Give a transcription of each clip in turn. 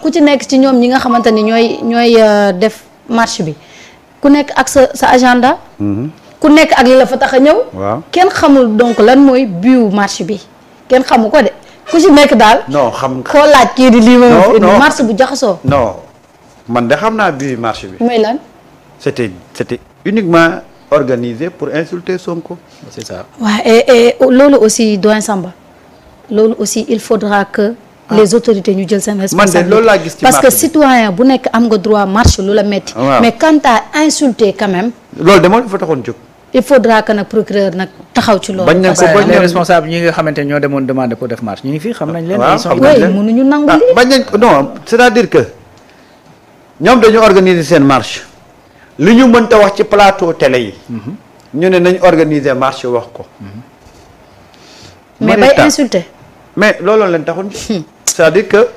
ku ci nekk ci ñoom ñi nga xamante ni ñooy def marche bi ku nekk ak sa agenda. ku nekk ak li la fa tax a ñëw. waaw kenn xamul donc lan mooy biu marche bi kenn xamu ko de ku ci nekk daal. non xam nga koo laaj kii di lii moom. marche bu jaxasoo. non man de xam naa biu marche bi. mooy lan. c'était uniquement organisé pour insulter Sonko. c'est ça. waaw et loolu aussi doyen Samba loolu aussi il faudra que. les autorités ñu jël seen responsabilité. man de loolu laa gis ci parce que marche bi. citoyen bu nekk am nga droit marche lu la metti mais quant à insulter quand même. loolu de moom fa taxoon jóg. il faudra que nag procureur nag taxaw ci loolu. bañ nañ ko les responsables ñi nga xamante ñoo demoon demander pour def marche ñu ngi fi xam nañ leen. waaw ils sont xam nañ oui mënuñu nangu lii. bañ nañ ko non c'est-à-dire que ñoom dañu organiser seen marche li ñu mënta wax ci plateau télé yi. ñu ne nañ organiser marche wax ko. mais bay insulter. mais looloo leen taxoon. c'est-à-dire que.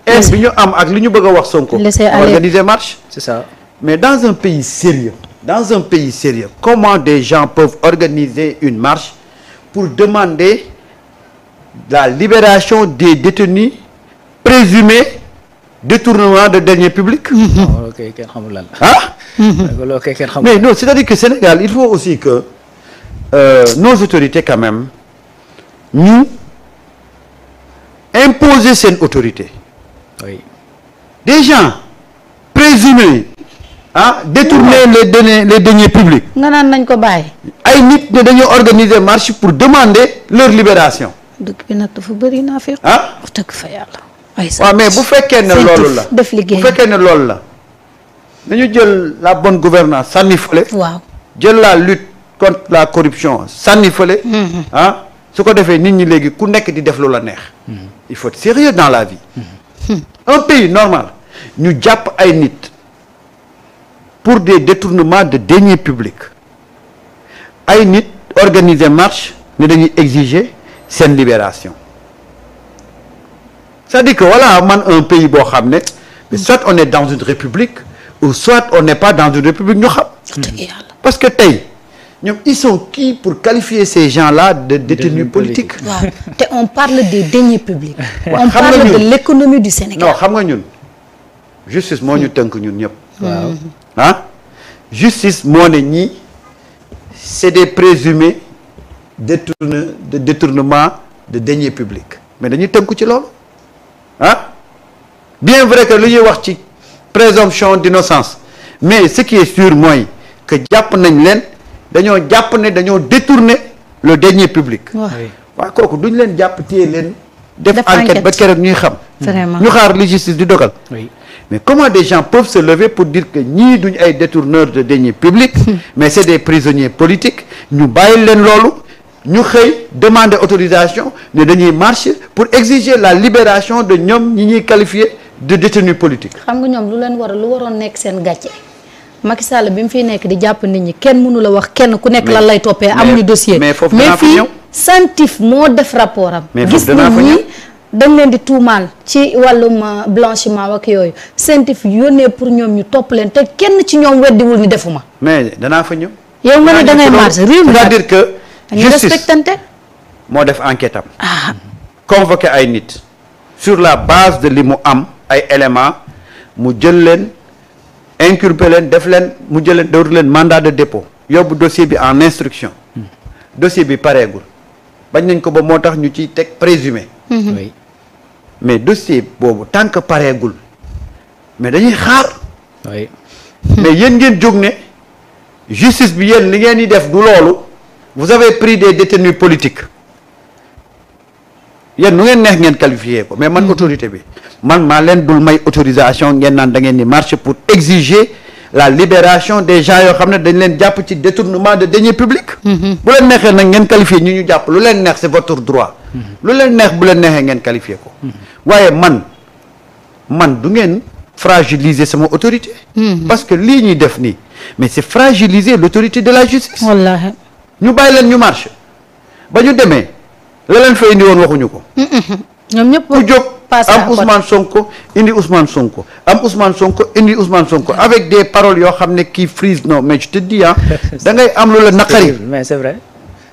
haine bi ñu am ak li ñu bëgg a wax Sonko. laisser aller organiser marche. c'est ça. mais dans un pays sérieux comment des gens peuvent organiser une marche pour demander la libération des détenus présumés détournement de deniers publics. ok kenn xamul lan la. ah. loolu kenn xamul. mais non c'est-à-dire que Sénégal il faut aussi que nos autorités quand même ñu imposer seen autorité. oui. des gens présumés détourner les deniers publics. nga naan nañ ko bàyyi. ay nit ne dañoo organiser marche pour demander leur libération. dëkk bi nag dafa bëri naa fi. ah wax dëgg fa yàlla. ay waaw mais bu fekkee ne loolu la def liggéey bu fekkee ne loolu la dañu jël la bonne gouvernance sànni fële. waaw jël la lutte contre la corruption sànni fële. su ko defee nit ñi léegi ku nekk di def lu la neex. il faut être sérieux dans la vie. un pays normal ñu jàpp ay nit pour des détournements de deniers publics ay nit organiser marche ne dañuy exiger seen libération c'est-à-dire que voilà man un pays boo xam ne soit on est dans une république ou soit on n'est pas dans une république ñu xam. dëgg yàlla. parce que tey ñoom ils sont qui pour qualifier ces gens-là de détenus politiques. waaw te on parle des deniers publics. waaw on xam nga parle de ñun l'économie du Sénégal. non xam nga ñun justice moo ñu tënk ñun ñëpp. waaw. justice moo ne ñii c'est des présumés détournement de deniers publics mais dañuy tënku ci loolu bien vrai que li ñuy wax ci présomption d'innocence mais ce qui est sûr mooy que jàpp nañ leen dañoo jàpp ne dañoo détourner le denier public. waaw kooku duñ leen jàpp téye leen. def enquête ba keroog ñuy xam. vraiment ñu xaar li justice di dogal. mais comment des gens peuvent se lever pour dire que ñii duñ ay détourneurs de deniers publics mais c'est des prisonniers politiques ñu bàyyi leen loolu ñu xëy demander autorisation ne dañuy marcher pour exiger la libération de ñoom ñi ñuy qualifier de détenus politiques. xam nga ñoom lu waroon nekk seen gàcce Macky Sall bi mu fiy nekk di jàpp nit ñi kenn mënu la wax kenn ku nekk lan lay toppee amuñu dossier mais foofu danaa fa ñëw fii CENTIF moo def rapport am mais gis foofu danaa fa ni ñëw ñi dañ leen di tuumaal ci wàllum blanchiment ak yooyu CENTIF yónnee pour ñoom ñu topp leen te kenn ci ñoom weddiwul ni defuma mais danaa fa ñëw. yow nga ne da ngay marche réew mi c'est-à-dire que ñu justice respectante moo def enquête am. convoqué ay nit sur la base de li mu am ay éléments mu jël leen inculpé leen def leen mu jël leen dootu leen mandat de dépôt yóbbu dossier bi en instruction dossier bi pareegul bañ nañ ko ba moo tax ñu ciy teg présumé. oui. mais dossier boobu tant que pareegul mais dañuy xaar. oui. mais yéen ngeen jóg ne justice bi yéen li ngeen di def du loolu vous avez pris des détenus politiques yéen nu ngeen neex ngeen qualifié ko mais man autorité bi man maa leen dul may autorisation ngeen naan da ngeen di marcher pour exiger la libération des gens yoo xam ne dañ leen jàpp ci détournement de deniers publics. bu leen neexee nag ngeen qualifié ñu jàpp lu leen neex c'est votre droit. lu leen neex bu leen neexee ngeen qualifié ko. waaye man du ngeen fragiliser sama autorité. parce que lii ñuy def nii mais c'est fragiliser l'autorité de la justice. wallaahi ñu bàyyi leen ñu marché ba ñu demee la leen fa indi woon waxuñu ko. ñoom ñëpp ku jóg passé à am côté. Ousmane Sonko indi Ousmane Sonko am Ousmane Sonko indi Ousmane Sonko avec des paroles yoo xam ne qui frise non mais je te dis da ngay am lu la naqari. mais c'est vrai.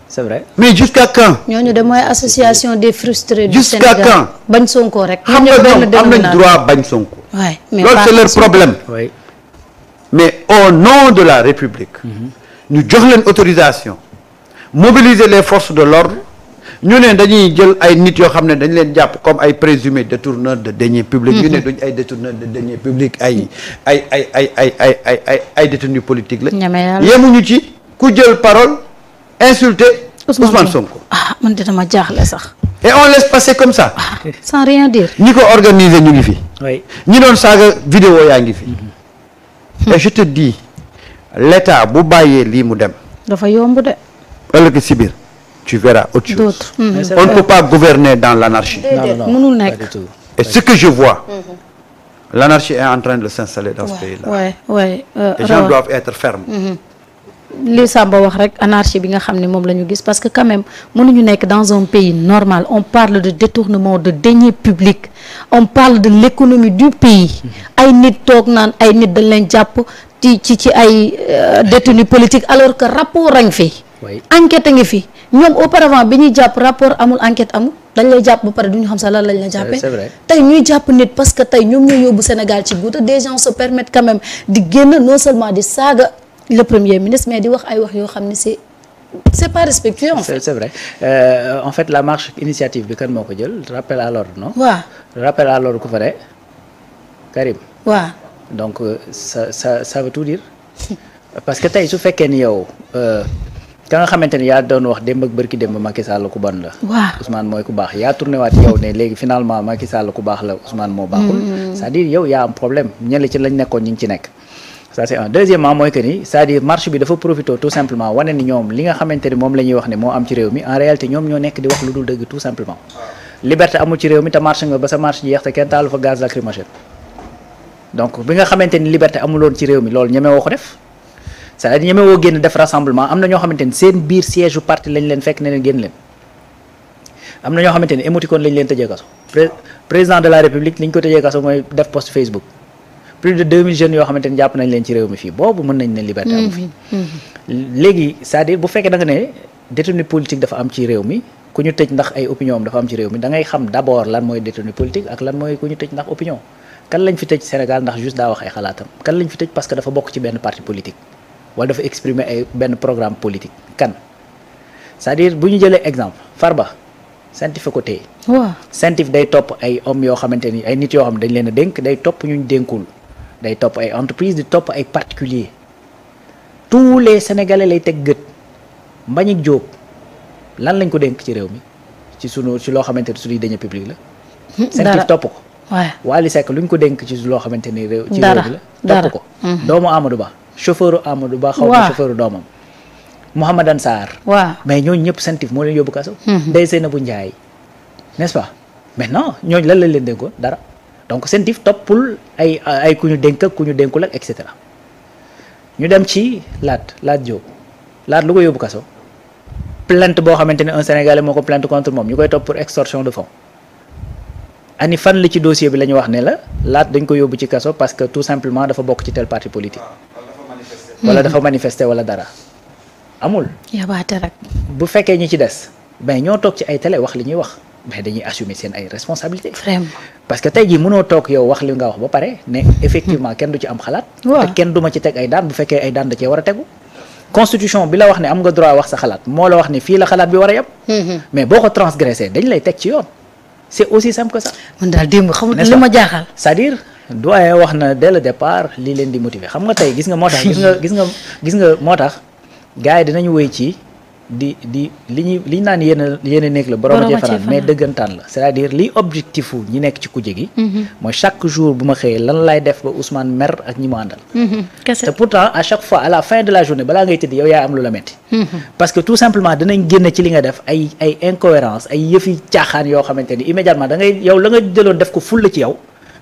c'est vrai. mais jusqu'à quand. ñooñu de mooy association des frustrés du Jusqu'à Sénégal. quand? bañ Sonko rek. xam nga ñoom am nañ droit bañ Sonko. waay mais loolu c'est leur problème. oui. mais au nom de la République. ñu jox leen autorisation. mobiliser les forces de l'ordre ñu ne dañuy jël ay nit yoo xam ne dañ leen jàpp comme ay présumés détourneurs de deniers publics. ñu ne duñ ay détourneurs de deniers publics ay détenus politiques la. ñeme yàlla yemuñu ci ku jël parole insulter Ousmane Sonko. ah man de dama jaaxle sax. et on laisse passer comme ça. sans rien dire. ñi ko organiser ñu ngi fi. oui. ñi doon saaga vidéo yaa ngi fi. et je te dis l'État bu bàyyee lii mu dem. dafa yomb de. ëllëg si biir tu verras autre chose. d'autres. Mais c'est on ne vrai. peut pas gouverner dans l'anarchie. mënul nekk. pas du tout. Et ce que je vois, l'anarchie est en train de s'installer dans ce pays-là. ouais Les gens doivent être fermes. li Samba wax rek anarchie bi nga xam ne moom la ñu gis parce que quand même mënuñu nekk dans un pays normal on parle de détournement de deniers publics on parle de l'économie du pays ay nit toog naan ay nit dañ leen jàpp ci ay détenus politiques alors que rapport a ngi fi. Oui. enquête a ngi fi ñoom auparavant bi ñuy jàpp rapport amul enquête amul dañ lay jàpp ba pare du ñu xam sax lan lañ la jàppee. C'est vrai. tey ñuy jàpp nit parce que tey ñoom ñoo yóbbu Sénégal ci guuta des gens se permettent quand même di génn non seulement di saaga le premier ministre mais di wax ay wax yoo xam ne c'est pas respectueux en fait. C'est vrai. En fait la marche initiative bi kan moo ko jël rappel à l'ordre non. waaw rappel à l'ordre ku fa de Karim. waaw donc ça veut tout dire parce que tey su fekkee ni yow ka nga xamante ni yaa doon wax démb ak bërki démb Macky Sall ku bon la. waaw Ousmane mooy ku baax yaa tourné waat yow ne léegi finalement Macky Sall ku baax la Ousmane moo baaxul. c'est-à-dire yow yaa am problème ñenn ci lañ nekkoon ñu ngi ci nekk. ça c'est un deuxièmement mooy que ni c'est-à-dire marche bi dafa profité tout simplement wane ni ñoom li nga xamante ni moom la ñuy wax ne moo am ci réew mi en réalité ñoom ñoo nekk di wax lu dul dëgg tout simplement. liberté amul ci réew mi te marche nga ba sa marche jeex te kenn taalu fa gaz lacrymogène donc bi nga xamante ni liberté amuloon ci réew mi loolu ñeme woo ko def c'est-à-dire ñeme woo génn def rassemblement am na ñoo xamante ni seen biir siège u parti lañ leen fekk ne leen génn leen am na ñoo xamante ni émoticône lañ leen tëjee kaso président de la république liñ ko tëjee kaso mooy def post Facebook plus de 2000 jeunes yoo xamante ni jàpp nañ leen ci réew mi fii boobu mën nañ ne liberté amu fi léegi c'est-à-dire bu fekkee da nga ne détenu politique dafa am ci réew mi ku ñu tëj ndax ay opinion am dafa am ci réew mi da ngay xam d'abord lan mooy détenu politique ak lan mooy ku ñu tëj ndax opinion kan lañ fi tëj Sénégal ndax juste daa wax ay xalaatam kan lañ fi tëj parce que dafa bokk ci benn parti politique wala dafa exprimer ay benn programme politique kan c'est-à-dire bu ñu jëlee exemple Farba scientifique ko téye waaw scientifique day topp ay hommes yoo xamante ni ay nit yoo xam dañ leen a dénk day topp ñu dénkul day topp ay entreprise di topp ay particuliers tous les sénégalais lay teg gët Mbagnick Diop lan lañ ko dénk ci réew mi ci sunu ci loo xamante ni suñuy deniers publics la scientifique topp ko waaw Wally Seck luñ ko dénk ci loo xamante ni réew ci dara réew mi la topp ko doomu Amadou Ba chauffeur Amadou Ba xaw ma waaw chauffeur doomam Mouhamadan Sarr waaw mais ñooñu ñëpp scientifique moo leen yóbbu kaso Ndeye Seynabou Ndiaye n'est-ce pas maintenant ñooñu lan lañ leen dénkoon dara donc scientifique toppul ay ku ñu dénk ak ku ñu dénkul ak et cetera ñu dem ci Lat Diop lu ko yóbbu kaso plainte boo xamante ne un Sénégalais moo ko plainte contre moom ñu koy topp pour extorsion de fonds ani fan la ci dossier bi la ñu wax ne la Lat dañ ko yóbbu ci kaso parce que tout simplement dafa bokk ci tel parti politique wala dafa manifester wala dara amul yabaate rek bu fekkee ñi ci des ben ñoo toog ci ay télé wax li ñuy wax mais dañuy assumer seen ay responsabilités vraiment parce que tey jii mënoo toog yow wax li nga wax ba pare ne effectivement kenn du ci am xalaat waaw te kenn duma ci teg ay daan bu fekkee ay daan da cee war a tegu constitution bi la wax ne am nga droit wax sa xalaat moo la wax ne fii la xalaat bi war a yem mais boo ko transgressé dañ lay teg ci yoon c'est aussi simple que ça man daal démb xamul N'est-ce li pas? ma jaaxal c'est-à-dire doyen wax na dès le départ lii leen di motiver xam nga tey gis nga moo tax gis nga moo tax gars yi dinañu wéy ci li ñu naan yéen nekk la borom a cee fanaan mais dëggantaan la c'est-à-dire li objectif wu ñi nekk ci kuje gi mooy chaque jour bu ma xëyee lan lay def ba Ousmane mer ak ñi mu àndal kese te pourtant à chaque fois à la fin de la journée balaa ngay tëdd yow yaa am lu la metti parce que tout simplement dinañ génne ci li nga def ay incohérence ay yëfi caaxaan yoo xamante ni immédiatement da ngay yow la nga jëloon def ko fulla ci yow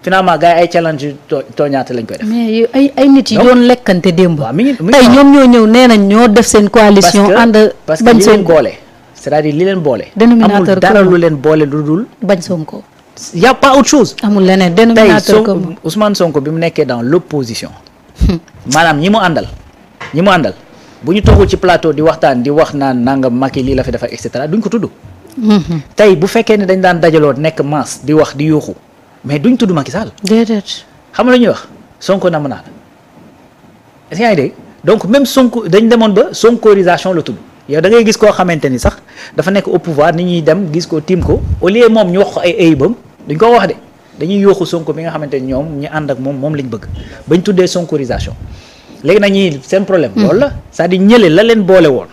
finalement gars yi ay challenge tooñaate lañ koy def mais ay nit yi doon lekkante démb waaw mi ngi tey ñoom ñoo ñëw nee nañ ñoo def seen coalition ànd parce que bañ li leen Sonko boole c'est-à-dire li leen boole Dénominateur amul dara commun. lu leen boole lu dul bañ Sonko y a pas autre chose amul leneen tey dénominateur commun Ousmane Sonko bi mu nekkee dans l'opposition maanaam ñi mu àndal bu ñu toogul ci plateau di waxtaan di wax naan nangam Macky lii la fi defar et cetera duñ ko tudd. tey bu fekkee ne dañ daan dajaloo nekk masse di wax di yuuxu mais duñ tudd Macky Sall. déedéet. xam nga lu ñuy wax Sonko namm naa la est-ce que yaa ngi dégg donc même Sonko dañ demoon ba sonkorisation la tudd yow da ngay gis koo xamante ni sax dafa nekk au pouvoir ni ñuy dem gis ko tiim ko au lieu moom ñu wax ko ay ayibam duñ ko wax de dañuy yooxu Sonko mi nga xamante ni ñoom ñu ànd ak moom lañ bëgg bañ tuddee sonkorisation léegi nag ñii seen problème. loolu la c'est-à-dire ñële la leen boole woon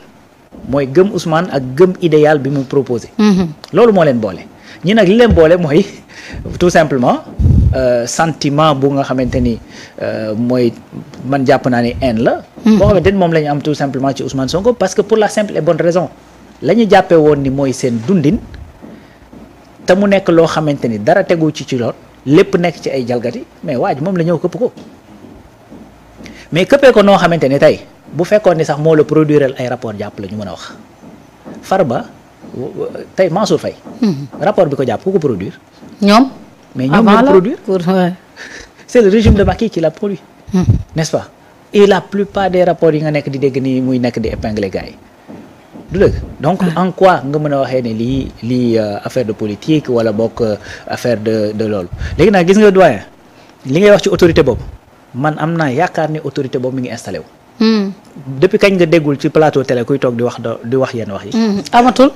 mooy gëm Ousmane ak gëm idéal bi mu proposé. loolu moo leen boole ñi nag li leen boole mooy tout simplement. Sentiment bu nga xamante ni mooy man jàpp naa ni haine la. boo xamante ni moom la ñu am tout simplement ci Ousmane Sonko parce que pour la simple et bonne raison la ñu jàppee woon ni mooy seen dundin te mu nekk loo xamante ni dara tegu ci lool lépp nekk ci ay jalgati mais waa ji moom la ñëw këpp ko mais këppee ko noo xamante ni tey bu fekkoon ni sax moo la produire ay rapport jàpp la ñu mën a wax Farba tey Mansour Faye rapport bi ko jàpp ku ko produire ñoom. mais ñoom ñoo produire c'est le régime de Macky qui l'a produit n'est-ce pas et la plupart des rapports yi nga nekk di dégg nii muy nekk di épingler gars yi du dëgg donc en quoi nga mën a waxee ne lii affaire de politique wala bokk affaire de loolu léegi nag gis nga doyen li ngay wax ci autorité boobu man am naa yaakaar ni autorité boobu mi ngi installé wu depuis kañ nga déggul ci plateau télé kuy toog di wax yenn wax yi amatul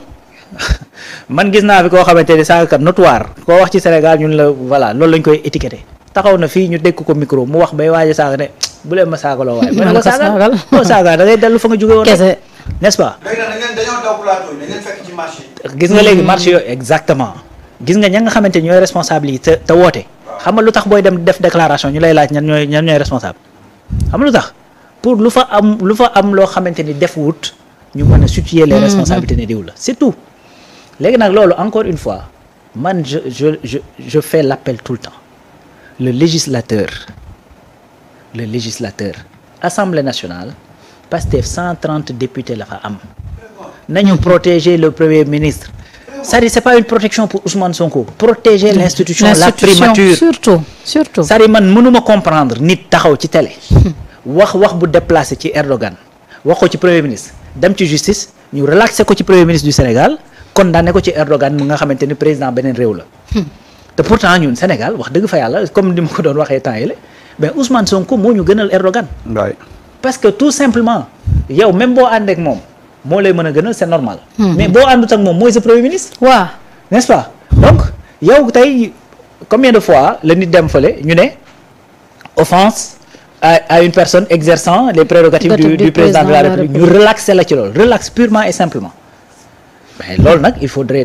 man gis naa fi koo xamante ne saagakat notoire koo wax ci Sénégal ñun la voilà loolu lañ koy étiqueté taxaw na fii ñu dégg ko micro mu wax bay waaj a saaga ne bu leen ma saagaloo waaye ma ne ko saagal boo saaga da ngay dellu fa nga jóge woon kese n'est-ce pas léegi nag dañoo daw plateau yi dañu fekk ci marché yi gis nga léegi marché yooyu exactement gis nga ña nga xamante ñooy responsable yi te woote xam nga lu tax booy dem def déclaration ñu lay laaj ñan ñooy responsable xam nga lu tax pour lu fa am loo xamante ni def wut ñu mën a situer les responsabilités ne diw la c'est tout léegi nag loolu encore une fois man je fais l'appel tout le temps le législateur Assemblée nationale Pastef 130 députés la fa am nañu protéger le premier ministre c'est-à-dire c'est pas une protection pour Ousmane Sonko protéger l'institution la primature surtout c'est-à-dire man mënuma comprendre nit taxaw ci télé wax bu déplacé ci Erdogan wax ko ci premier ministre dem ci justice ñu relaxé ko ci premier ministre du Sénégal condamné ko ci Erdogan mu nga xamante ni président beneen réew la te pourtant ñun Sénégal wax dëgg fa yàlla comme ni ma ko doon waxee temps yi la mais Ousmane Sonko moo ñu gënal Erdogan parce que tout simplement yow même boo ànd ak moom moo lay mën a gënal c'est normal mais boo àndut ak moom mooy sa premier ministre waaw n'est-ce pas donc yow tey combien de fois la nit dem fële ñu ne offense à une personne exerçant les prérogatives du président de la République ñu relaxé la ci loolu relax purement et simplement mais loolu nag il faudrait